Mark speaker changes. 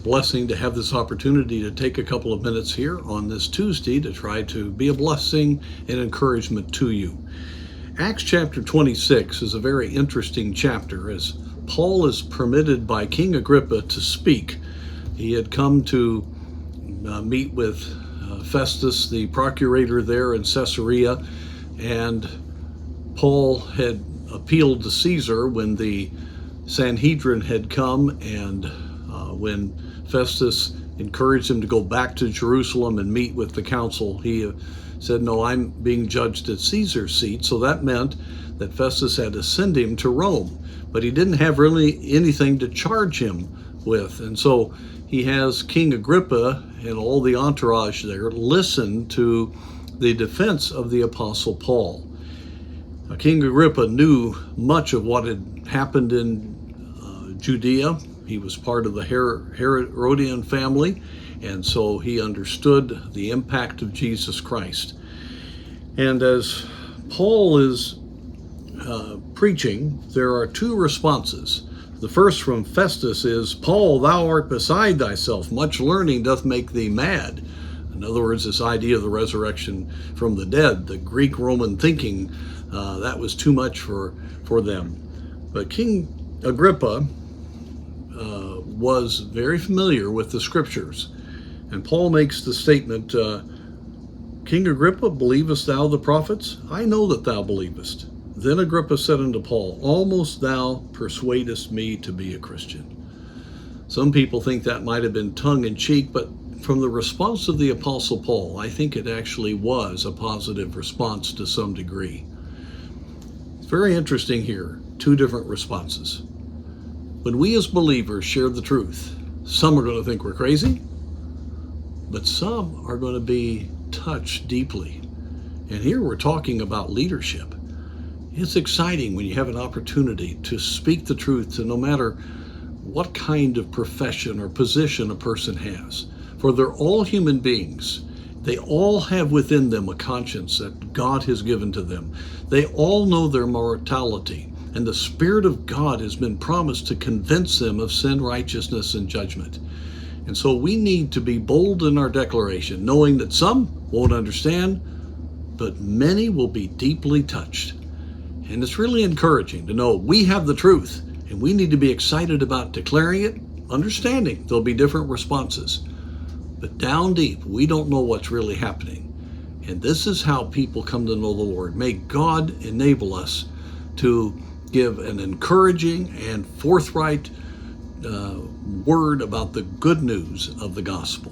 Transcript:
Speaker 1: blessing to have this opportunity to take a couple of minutes here on this Tuesday to try to be a blessing and encouragement to you. Acts chapter 26 is a very interesting chapter as Paul is permitted by King Agrippa to speak. He had come to meet with Festus, the procurator there in Caesarea, and Paul had appealed to Caesar when the Sanhedrin had come, and when Festus encouraged him to go back to Jerusalem and meet with the council, he said, no, I'm being judged at Caesar's seat. So that meant that Festus had to send him to Rome, but he didn't have really anything to charge him with. And so he has King Agrippa and all the entourage there listen to the defense of the Apostle Paul. King Agrippa knew much of what had happened in Judea. He was part of the Herodian family, and so he understood the impact of Jesus Christ. And as Paul is preaching, there are two responses. The first from Festus is, Paul, thou art beside thyself. Much learning doth make thee mad. In other words, this idea of the resurrection from the dead, the Greek-Roman thinking, that was too much for them. But King Agrippa was very familiar with the scriptures. And Paul makes the statement, King Agrippa, believest thou the prophets? I know that thou believest. Then Agrippa said unto Paul, almost thou persuadest me to be a Christian. Some people think that might have been tongue-in-cheek, but from the response of the Apostle Paul, I think it actually was a positive response to some degree. It's very interesting here, two different responses. When we as believers share the truth, some are going to think we're crazy, but some are going to be touched deeply. And here we're talking about leadership. It's exciting when you have an opportunity to speak the truth to no matter what kind of profession or position a person has. For they're all human beings. They all have within them a conscience that God has given to them. They all know their mortality, and the Spirit of God has been promised to convince them of sin, righteousness, and judgment. And so we need to be bold in our declaration, knowing that some won't understand, but many will be deeply touched. And it's really encouraging to know we have the truth, and we need to be excited about declaring it, understanding there'll be different responses. But down deep, we don't know what's really happening. And this is how people come to know the Lord. May God enable us to give an encouraging and forthright word about the good news of the gospel.